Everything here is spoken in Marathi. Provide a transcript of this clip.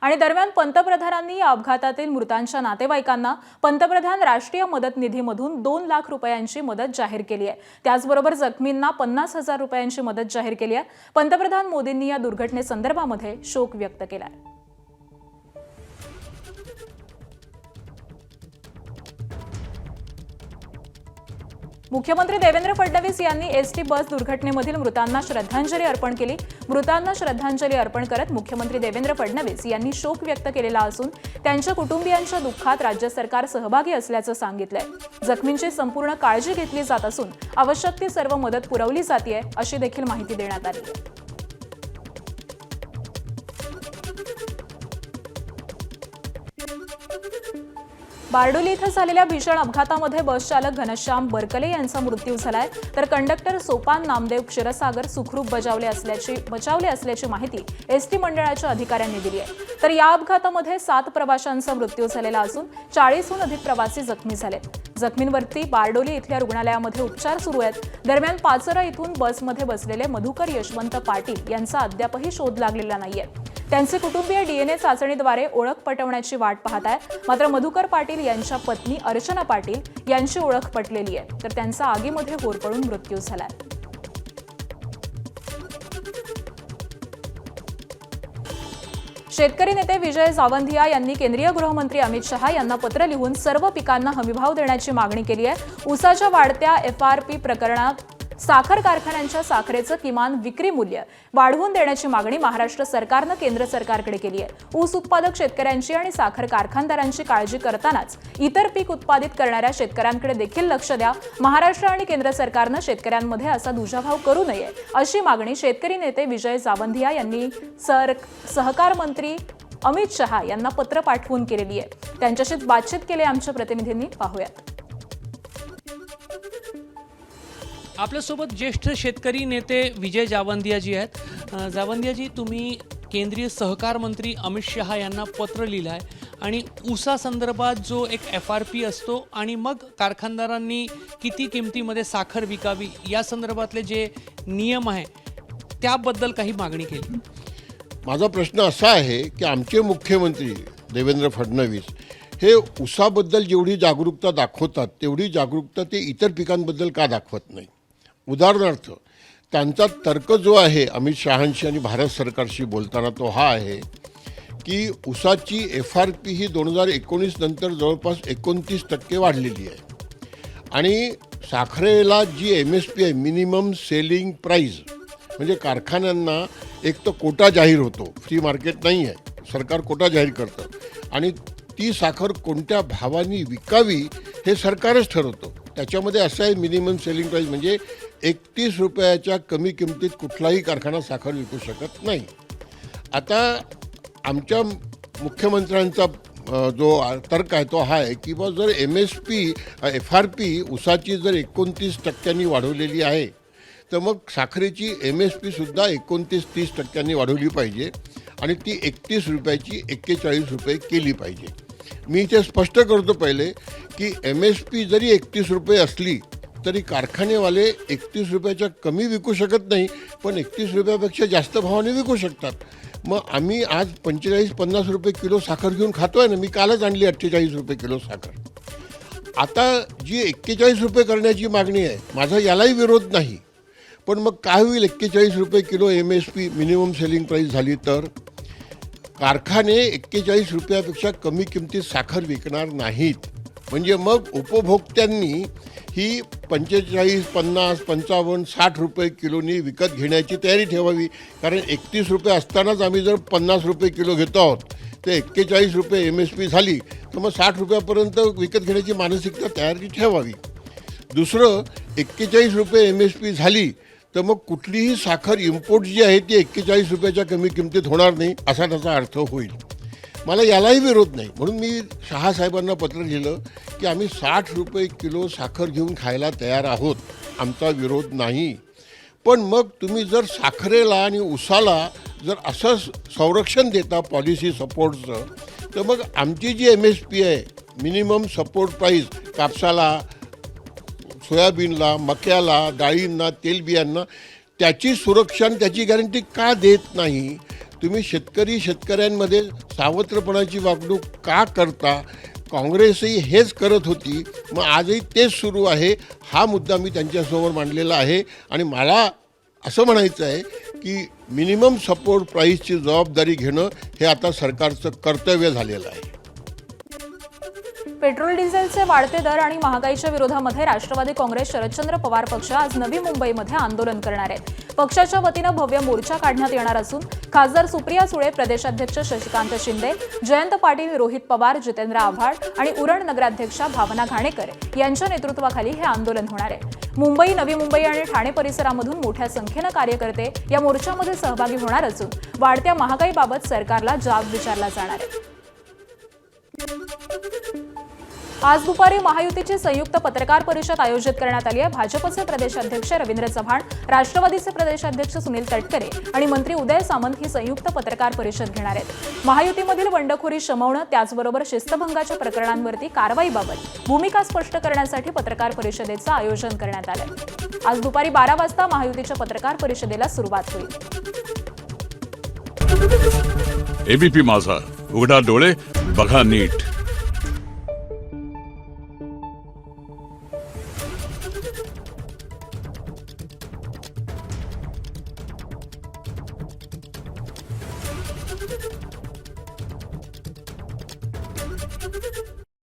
आणि दरम्यान पंतप्रधानांनी या अपघातातील मृतांच्या नातेवाईकांना पंतप्रधान राष्ट्रीय मदत निधीमधून 2 लाख रुपयांची मदत जाहीर केली आहे। त्याचबरोबर जखमींना 50,000 रुपयांची मदत जाहीर केली आहे। पंतप्रधान मोदींनी या दुर्घटनेसंदर्भामध्ये शोक व्यक्त केला आहे। मुख्यमंत्री देवेंद्र फडणवीस यांनी एसटी बस दुर्घटनेमधील मृतांना श्रद्धांजली अर्पण केली। मृतांना श्रद्धांजली अर्पण करत मुख्यमंत्री देवेंद्र फडणवीस यांनी शोक व्यक्त केलेला असून त्यांच्या कुटुंबियांच्या दुःखात राज्य सरकार सहभागी असल्याचं सांगितलंय। जखमींची संपूर्ण काळजी घेतली जात असून आवश्यक ती सर्व मदत पुरवली जाते अशी देखील माहिती देण्यात आली आहे। बारडोली इथं झालेल्या भीषण अपघातामध्ये बस चालक घनश्याम बरकले यांचा मृत्यू झालाय, तर कंडक्टर सोपान नामदेव क्षीरसागर सुखरूप बचावले असल्याची माहिती एसटी मंडळाच्या अधिकाऱ्यांनी दिली आहे। तर या अपघातामध्ये 7 प्रवाशांचा मृत्यू झालेला असून 40हून अधिक प्रवासी जखमी झालेत। जखमींवरती बारडोली इथल्या रुग्णालयामध्ये उपचार सुरू आहेत। दरम्यान पाचरा इथून बसमध्ये बसलेले मधुकर यशवंत पाटील यांचा अद्यापही शोध लागलेला नाहीये। त्यांचे कुटुंबीय डीएनए चाचणीद्वारे ओळख पटवण्याची वाट पाहत आहे। मात्र मधुकर पाटील यांच्या पत्नी अर्चना पाटील यांची ओळख पटलेली आहे, तर त्यांचा आगीमध्ये होरपळून मृत्यू झालाय। शेतकरी नेते विजय जावंधिया यांनी केंद्रीय गृहमंत्री अमित शहा यांना पत्र लिहून सर्व पिकांना हमीभाव देण्याची मागणी केली आहे। ऊसाच्या वाढत्या एफआरपी प्रकरणात साखर कारखान्यांच्या साखरेचं किमान विक्री मूल्य वाढवून देण्याची मागणी महाराष्ट्र सरकारनं केंद्र सरकारकडे केली आहे। ऊस उत्पादक शेतकऱ्यांची आणि साखर कारखानदारांची काळजी करतानाच इतर पीक उत्पादित करणाऱ्या शेतकऱ्यांकडे देखील लक्ष द्या। महाराष्ट्र आणि केंद्र सरकारनं शेतकऱ्यांमध्ये असा दुजाभाव करू नये अशी मागणी शेतकरी नेते विजय जावंधिया यांनी सहकार मंत्री अमित शहा यांना पत्र पाठवून केलेली आहे। त्यांच्याशीच बातचीत केली आमच्या प्रतिनिधींनी, पाहूयात। आपल्यासोबत ज्येष्ठ शेतकरी नेते विजय जावंधिया जी आहेत। जावंधिया जी, तुम्ही केंद्रीय सहकार मंत्री अमित शहा यांना पत्र लिहिलं आहे आणि ऊसा संदर्भात जो एक एफआरपी असतो आणि मग कारखानदारांनी किती किमतीमध्ये साखर विकावी या संदर्भातले जे नियम आहे त्याबद्दल काही मागणी केली। माझा प्रश्न असा आहे की आमचे मुख्यमंत्री देवेंद्र फडणवीस हे ऊसाबद्दल जेवढी जागरूकता दाखवतात तेवढी जागरूकता ते इतर पिकांबद्दल का दाखवत नाही। उदाहरणार्थ, त्यांचा तर्क जो आहे अमित शहांशी आणि भारत सरकारशी बोलताना तो हा आहे की ऊसाची एफआरपी ही 2019 नंतर जवळपास 29% वाढलेली आहे आणि साखरेला जी एमएसपी आहे, मिनिमम सेलिंग प्राईस, म्हणजे कारखान्यांना एक तर कोटा जाहीर होतो, फ्री मार्केट नाही आहे, सरकार कोटा जाहीर करतं आणि ती साखर कोणत्या भावाने विकावी हे सरकारच ठरवतं। त्याच्यामध्ये असं आहे, मिनिमम सेलिंग प्राईस म्हणजे 31 रुपयाच्या कमी किमतीत कुठलाही कारखाना साखर विकू शकत नाही। आता आमच्या मुख्यमंत्र्यांचा जो तर्क आहे तो हा आहे की बा जर एफआरपी ऊसाची जर 29% वाढवलेली आहे तर मग साखरेची एमएसपीसुद्धा 29-30% वाढवली पाहिजे आणि ती 31 रुपयाची 41 रुपये केली पाहिजे। मी इथे स्पष्ट करतो पहिले की एमएसपी जरी 31 रुपये असली तरी कारखानेवाले 31 रुपयाच्या कमी विकू शकत नाही, पण 31 रुपयापेक्षा जास्त भावाने विकू शकतात। मग आम्ही आज 45-50 रुपये किलो साखर घेऊन खातोय ना, मी कालच आणली 48 रुपये किलो साखर। आता जी 41 रुपये करण्याची मागणी आहे, माझा यालाही विरोध नाही, पण मग काय होईल 41 रुपये kilo MSP minimum selling price झाली तर कारखाने 41 रुपयापेक्षा कमी किमतीत साखर विकणार नाहीत। म्हणजे मग उपभोक्त्यांनी ही 45, 50, 55, 60 रुपये किलोनी विकत घेण्याची तयारी ठेवावी, कारण 31 रुपये असतानाच आम्ही जर 50 रुपये किलो घेतो आहोत तर 41 रुपये एमएसपी झाली तर मग 60 रुपयापर्यंत विकत घेण्याची मानसिकता तयारी ठेवावी। दुसरं, 41 रुपये एमएसपी झाली तर मग कुठलीही साखर इम्पोर्ट जी आहे ती 41 रुपयाच्या कमी किमतीत होणार नाही असा त्याचा अर्थ होईल। मला यालाही विरोध नाही, म्हणून मी शहासाहेबांना पत्र लिहिलं की आम्ही 60 रुपये किलो साखर घेऊन खायला तयार आहोत, आमचा विरोध नाही। पण मग तुम्ही जर साखरेला आणि ऊसाला जर असं संरक्षण देता पॉलिसी सपोर्टचं, तर मग आमची जी एमएसपी आहे, मिनिमम सपोर्ट प्राईस, कापसाला, सोयाबीनला, मक्याला, डाळींना, तेलबियांना, त्याची सुरक्षा आणि त्याची गॅरंटी का देत नाही? तुम्ही शेतकऱ्यांमध्ये सावत्रपणाची वागणूक का करता? काँग्रेसही हेच करत होती, मग आजही तेच सुरू आहे. हा मुद्दा मी त्यांच्यासमोर मांडलेला आहे आणि मला असं म्हणायचं आहे की मिनिमम सपोर्ट प्राईसची जबाबदारी घेणं हे आता सरकारचं कर्तव्य झालेलं आहे. पेट्रोल डिझेलचे वाढते दर आणि महागाईच्या विरोधामध्ये राष्ट्रवादी काँग्रेस शरदचंद्र पवार पक्ष आज नवी मुंबईमध्ये आंदोलन करणार आहे. पक्षाच्या वतीनं भव्य मोर्चा काढण्यात येणार असून खासदार सुप्रिया सुळे, प्रदेशाध्यक्ष शशिकांत शिंदे, जयंत पाटील, रोहित पवार, जितेंद्र आव्हाड आणि उरण नगराध्यक्षा भावना घाणेकर यांच्या नेतृत्वाखाली हे आंदोलन होणार आहे. मुंबई, नवी मुंबई आणि ठाणे परिसरामधून मोठ्या संख्येनं कार्यकर्ते या मोर्चामध्ये सहभागी होणार असून वाढत्या महागाईबाबत सरकारला जाब विचारला जाणार आहे. आज दुपारी महायुतीची संयुक्त पत्रकार परिषद आयोजित करण्यात आली आहे. भाजपचे प्रदेशाध्यक्ष रवींद्र चव्हाण, राष्ट्रवादीचे प्रदेशाध्यक्ष सुनील तटकरे आणि मंत्री उदय सामंत ही संयुक्त पत्रकार परिषद घेणार आहेत. महायुतीमधील बंडखोरी शमवणं, त्याचबरोबर शिस्तभंगाच्या प्रकरणांवरती कारवाईबाबत भूमिका स्पष्ट करण्यासाठी पत्रकार परिषदेचं आयोजन करण्यात आलं. आज दुपारी 12 वाजता महायुतीच्या पत्रकार परिषदेला सुरुवात होईल. एबीपी माझा, उघडा डोळे बघा नीट.